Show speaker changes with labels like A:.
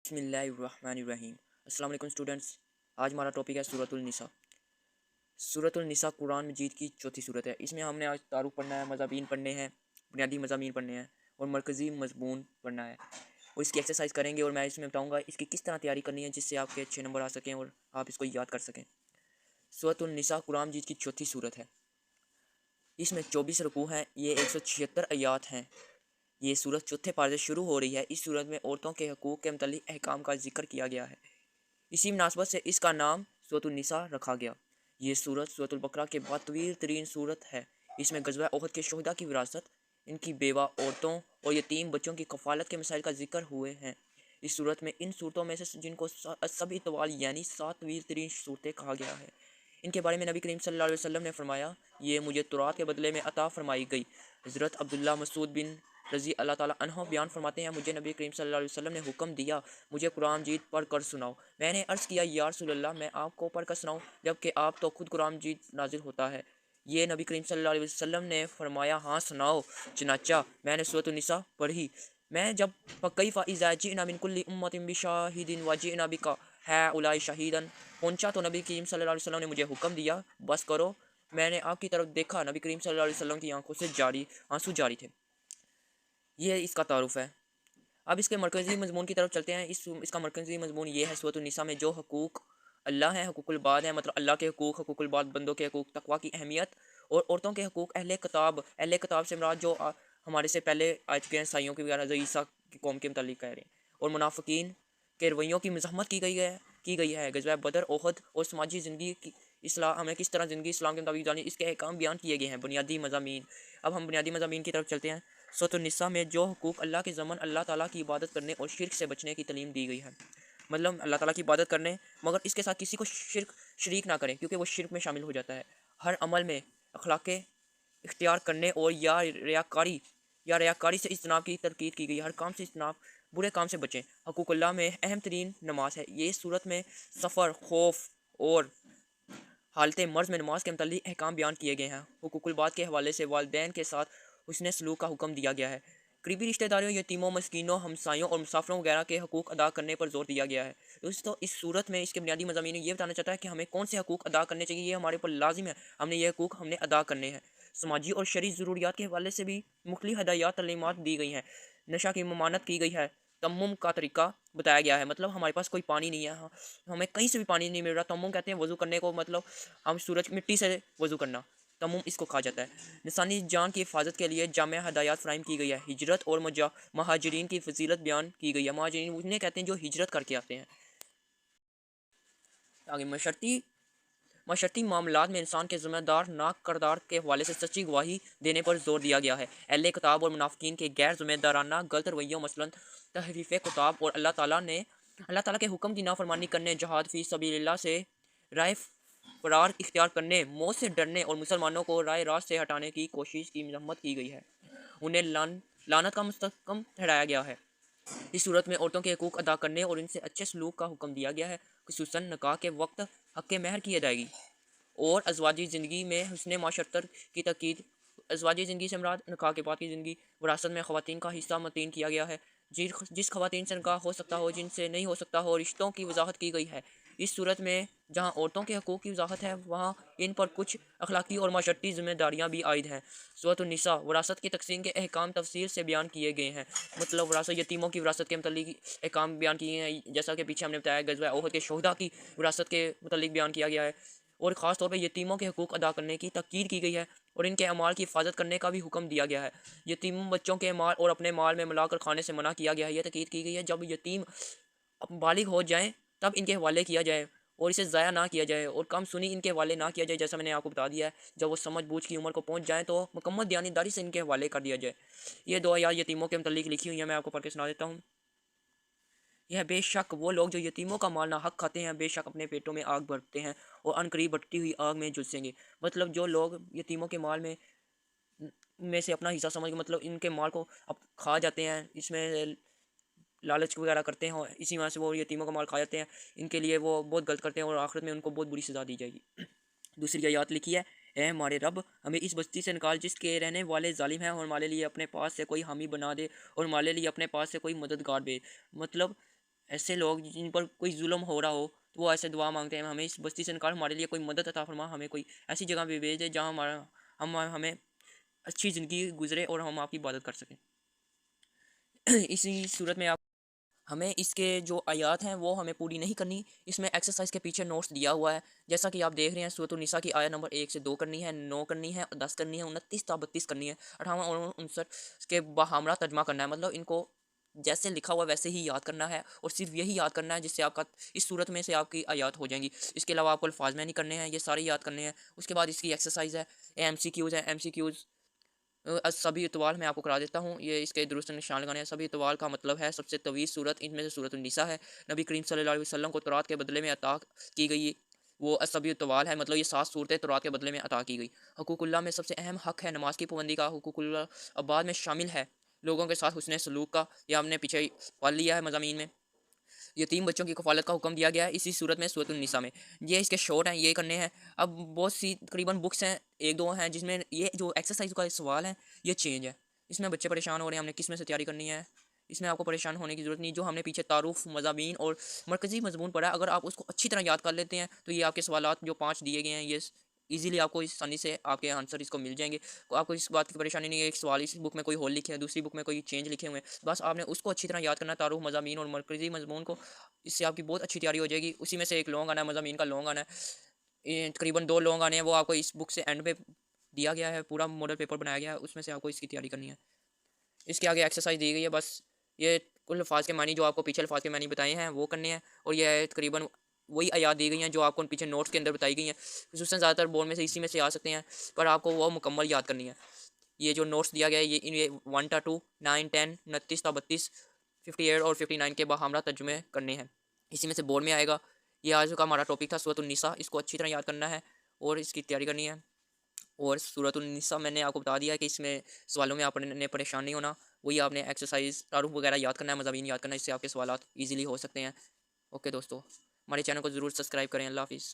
A: बिस्मिल्लाहिर्रहमानिर्रहीम। अस्सलाम वालेकुम स्टूडेंट्स। आज हमारा टॉपिक है सूरतुल निसा। सूरतुल निसा कुरान मजीद की चौथी सूरत है। इसमें हमने आज तारुफ पढ़ना है, मज़ामीन पढ़ने हैं, बुनियादी मज़ामीन पढ़ने हैं और मरकज़ी मज़मून पढ़ना है और इसकी एक्सरसाइज करेंगे और मैं इसमें बताऊँगा इसकी किस तरह तैयारी करनी है जिससे आपके अच्छे नंबर आ सकें और आप इसको याद कर सकें। सूरतुल निसा कुरान मजीद की चौथी सूरत है। इसमें 24 रुकू हैं, ये 176 आयात हैं। ये सूरत चौथे पारे से शुरू हो रही है। इस सूरत में औरतों के हकूक़ के मुतल्लिक़ अहकाम का जिक्र किया गया है। इसी मुनासबत से इसका नाम सूरतुल निसा रखा गया। ये सूरत सूरतुल बकरा के बाद तवील तरीन सूरत है। इसमें गज़वा उहद के शहदा की विरासत, इनकी बेवा औरतों और यतीम बच्चों की कफ़ालत के मसाइल का जिक्र हुए हैं। इस सूरत में इन सूरतों में से जिनको सभी तवाल यानी 7 तवील तरीन सूरतें कहा गया है, इनके बारे में नबी करीम सल्लल्लाहु अलैहि वसल्लम ने फरमाया, ये मुझे तौरात के बदले में अता फरमाई गई। हज़रत अब्दुल्ला मसूद बिन रज़ी अल्लाह ताला अन्हो बयान फरमाते हैं, मुझे नबी करीम सल्लल्लाहु अलैहि वसल्लम ने हुक्म दिया, मुझे कुरान मजीद पढ़ कर सुनाओ। मैंने अर्ज़ किया, या रसूलल्लाह, मैं आपको पढ़ कर सुनाऊँ, जबकि आप तो खुद कुरान मजीद नाजिल होता है। ये नबी करीम सल्लल्लाहु अलैहि वसल्लम ने फरमाया, हाँ सुनाओ। चनाचा मैंने सूरत निसा पढ़ी। मैं जब फ़कैफ़ इज़ा जिअना मिन कुल्लि उम्मतिन बिशाहिदिन व जिअना बिका हाउलाई शहीदन पहुंचा तो नबी करीम सल्लल्लाहु अलैहि वसल्लम ने मुझे हुक्म दिया, बस करो। मैंने आपकी तरफ देखा, नबी करीम सल्लल्लाहु अलैहि वसल्लम की आंखों से आंसू जारी थे। ये इसका तारुफ है। अब इसके मरकज़ी मज़मून की तरफ चलते हैं। इसका मरकज़ी मज़मून ये है, सूरत निसा में जो हकूक़ अल्लाह हैं, हकूक़ुल बाद हैं, मतलब अल्लाह के हकूक़, हकूक़ुल बाद बंदों के हकूक़, तक़वा की अहमियत और औरतों के हकूक़। अहले किताब से मुराद जो हमारे से पहले आ चुके हैं, ईसाइयों की वगैरह, जो ईसा की कौम के मुतालिक कह रहे हैं, और मुनाफ़िकीन के रवैयों की मज़म्मत की गई है। ग़ज़वा बदर, ओहद और समाजी ज़िंदगी की इस्लाम, हमें किस तरह ज़िंदगी इस्लाम के मुताबिक जानी, इसके अहकाम बयान किए गए हैं। बुनियादी मज़ामीन। अब हम बुनियादी मज़ामीन की तरफ चलते हैं। सूरतुन निसा में जो हकूक़ अल्लाह के ज़मन अल्लाह ताला की इबादत करने और शिर्क से बचने की तलीम दी गई है, मतलब अल्लाह ताला की इबादत करने मगर इसके साथ किसी को शरीक ना करें, क्योंकि वो शिर्क में शामिल हो जाता है। हर अमल में अखलाक़ इख्तियार करने और रियाकारी से इज्तनाब की तरकीद की गई। हर काम से इज्तनाब, बुरे काम से बचें। हकूक़ुल्लाह में अहम तरीन नमाज है। ये सूरत में सफ़र, खौफ और हालत मर्ज़ में नमाज के मुतल्लिक़ अहकाम बयान किए गए हैं। हुकूकुल बाद के हवाले से वालिदैन के साथ हुस्न सलूक का हुक्म दिया गया है। करीबी रिश्तेदारियों, यतीमों, मस्कीनों, हमसायों और मुसाफिरों वगैरह के हकूक़ अदा करने पर जोर दिया गया है। दोस्तों, इस सूरत में इसके बुनियादी मज़ामीन ये बताना चाहता है कि हमें कौन से हकूक़ अदा करने चाहिए। ये हमारे ऊपर लाजिम है, हमने ये हकूक़ हमने अदा करने हैं। समाजी और शरई ज़रूरियात के हवाले से भी मुख्तलिफ़ हदायत तलीमात दी गई हैं। नशा की ममानत की गई है। तयम्मुम का तरीका बताया गया है, मतलब हमारे पास कोई पानी नहीं है, हमें कहीं से भी पानी नहीं मिल रहा। तयम्मुम कहते हैं वज़ू करने को, मतलब हम सूरज मिट्टी से वज़ू करना, तयम्मुम इसको कहा जाता है। इंसानी जान की हिफाजत के लिए जामे हदायत फ़राहम की गई है। हिजरत और महाजरीन की फजीलत बयान की गई है। महाजरीन उन्हें कहते हैं जो हिजरत करके आते हैं। आगे मशर्ती मामलात में इंसान के ज़िम्मेदार नाक करदार के हवाले से सच्ची गवाही देने पर जोर दिया गया है। अहले किताब और मुनाफिकीन के गैर ज़िम्मेदाराना गलत रवैयों, मसलन तहरीफ़ किताब और अल्लाह ताला के हुक्म की नाफरमानी करने, जहाद फ़ी सबीलिल्लाह से राय फ़रार इख्तियार करने, मौत से डरने और मुसलमानों को राय रास्त से हटाने की कोशिश की मजम्मत की गई है। उन्हें लानत का मुस्तहकम ठहराया गया है। इस सूरत में औरतों के हकूक़ अदा करने और इनसे अच्छे सलूक का हुक्म दिया गया है, खुसूसन निकाह के वक्त हक़ महर की अदायगी और अज़वाजी ज़िंदगी में हुस्न माशरत की तकीद। अज़वाजी ज़िंदगी से मुराद निकाह के बाद की ज़िंदगी। विरासत में ख़वातीन का हिस्सा मुतय्यन किया गया है। जिस ख़वातीन से निकाह हो सकता हो, जिनसे नहीं हो सकता हो, रिश्तों की वजाहत की गई है। इस सूरत में जहाँ औरतों के हकूक़ की वजाहत है, वहाँ इन पर कुछ अखलाकी और माशरती ज़िम्मेदारियाँ भी आयद हैं। सूरतुन निसा विरासत की तकसीम के अहकाम तफसील से बयान किए गए हैं, मतलब विरासत, यतीमों की विरासत के मतलब अहकाम बयान किए हैं। जैसा कि पीछे हमने बताया, ग़ज़वा उहद के शहदा की विरासत के मतलब बयान किया गया है और ख़ास तौर पर यतीमों के हकूक़ अदा करने की ताकीद की गई है और इनके अमाल की हिफाजत करने का भी हुक्म दिया गया है। यतीम बच्चों के माल और अपने माल में मिलाकर खाने से मना किया गया है। यह ताकीद की गई है, जब यतीम बालिग हो जाएं तब इनके हवाले किया जाए और इसे ज़ाया ना किया जाए और कम सुनी इनके हवाले ना किया जाए। जैसा मैंने आपको बता दिया है, जब वो समझ बूझ की उम्र को पहुँच जाएँ तो मुकम्मल दयानतदारी से इनके हवाले कर दिया जाए। ये दो आयत यतीमों के मुतल्लिक़ लिखी हुई हैं, मैं आपको पढ़ के सुना देता हूँ। यह बेशक वो लोग जो यतीमों का माल ना हक खाते हैं, बेशक अपने पेटों में आग भरते हैं और अनकरीब भटती हुई आग में झुलसेंगे। मतलब जो लोग यतीमों के माल में से अपना हिस्सा समझ के, मतलब इनके माल को अब खा जाते हैं, इसमें लालच वगैरह करते हैं और इसी वजह से वो यतीमों का माल खा जाते हैं, इनके लिए वो बहुत गलत करते हैं और आखिरत में उनको बहुत बुरी सज़ा दी जाएगी। दूसरी आयत लिखी है, ए हमारे रब, हमें इस बस्ती से निकाल जिसके रहने वाले जालिम हैं और हमारे लिए अपने पास से कोई हामी बना दे और हमारे लिए अपने पास से कोई मददगार भेज। मतलब ऐसे लोग जिन पर कोई जुल्म हो रहा हो तो वो ऐसे दुआ मांगते हैं, हमें इस बस्ती से निकाल, हमारे लिए कोई मदद अता फरमा, हमें कोई ऐसी जगह पे भेज दे जहाँ हमें अच्छी ज़िंदगी गुजरे और हम आपकी इबादत कर सकें। इसी सूरत में आप हमें इसके जो आयात हैं वो हमें पूरी नहीं करनी, इसमें एक्सरसाइज के पीछे नोट्स दिया हुआ है। जैसा कि आप देख रहे हैं, सूरह निसा की आयत नंबर 1 से 2 करनी है, 9 करनी है, 10 करनी है, 29 ta 32 करनी है, 58 और 59 के बाहमरा तर्जमा करना है। मतलब इनको जैसे लिखा हुआ वैसे ही याद करना है और सिर्फ यही याद करना है जिससे आपका इस सूरत में से आपकी आयात हो जाएंगी। इसके अलावा आपको अल्फाज में नहीं करने हैं, ये सारे याद करने हैं। उसके बाद इसकी एक्सरसाइज है, MCQs है। MCQs सभी इतवाल मैं आपको करा देता हूँ, ये इसके दुरुस्त निशान लगाने हैं। सभी इतवाल का मतलब है सबसे तवील सूरत, इनमें से सूरत निसा है। नबी करीम सल्लल्लाहु अलैहि वसल्लम को तौरात के बदले में अता की गई वो सभी इतवाल है, मतलब ये 7 सूरतें तौरात के बदले में अता की गई। हुकूकुल्लाह में सबसे अहम हक है नमाज की पाबंदी का। हुकूकुल्लाह बाद में शामिल है लोगों के साथ हुस्न सलूक का, यह हमने पीछे ही पढ़ लिया है मज़ामीन में। यतीम बच्चों की कफ़ालत का हुक्म दिया गया है इसी सूरत में, सूरत निसा में। ये इसके शॉर्ट हैं, ये करने हैं। अब बहुत सी तकरीबन बुक्स हैं, एक दो हैं जिसमें ये जो एक्सरसाइज का सवाल है ये चेंज है। इसमें बच्चे परेशान हो रहे हैं, हमने किस में से तैयारी करनी है। इसमें आपको परेशान होने की ज़रूरत नहीं। जो हमने पीछे तारुफ मज़ामीन और मरकज़ी मजमून पढ़ा है, अगर आप उसको अच्छी तरह याद कर लेते हैं तो ये आपके सवालात जो 5 दिए गए हैं ये इजीली आपको आसानी से आपके आंसर इसको मिल जाएंगे। तो आपको इस बात की परेशानी नहीं है, एक सवाल इस बुक में कोई होल लिखे हैं, दूसरी बुक में कोई चेंज लिखे हुए हैं, बस आपने उसको अच्छी तरह याद करना है, तारुफ मज़ामीन और मरकज़ी मजमून को। इससे आपकी बहुत अच्छी तैयारी हो जाएगी। उसी में से एक लॉन्ग आना है, मज़ामीन का लॉन्ग आना है, तकरीबन 2 लॉन्ग आने हैं, वो आपको इस बुक से एंड पे दिया गया है, पूरा मॉडल पेपर बनाया गया है, उसमें से आपको इसकी तैयारी करनी है। इसके आगे एक्सरसाइज दी गई है, बस ये कुल अल्फाज के मानी जो आपको पीछे अल्फाज के मानी बताए हैं वो करने हैं, और ये तकरीबन वही आयात दी गई हैं जो आपको पीछे नोट्स के अंदर बताई गई हैं। खसूसन ज़्यादातर बोर्ड में से इसी में से आ सकते हैं, पर आपको वो मुकम्मल याद करनी है। ये जो नोट्स दिया गया है ये 1 ta 2, 9, 10, 29 ta 32, 58 और 59 के बाहमरा तर्जुमे करने हैं। इसी में से बोर्ड में आएगा। ये आज का हमारा टॉपिक था सूरत निसा, इसको अच्छी तरह याद करना है और इसकी तैयारी करनी है। और सूरत निसा मैंने आपको बता दिया है कि इसमें सवालों में आपने परेशान नहीं होना, वही आपने एक्सरसाइज तारुफ वगैरह याद करना है, मज़ामीन याद करना है, इससे आपके सवाल ईजिली हो सकते हैं। ओके दोस्तों, हमारे चैनल को ज़रूर सब्सक्राइब करें। अल्लाह हाफिज़।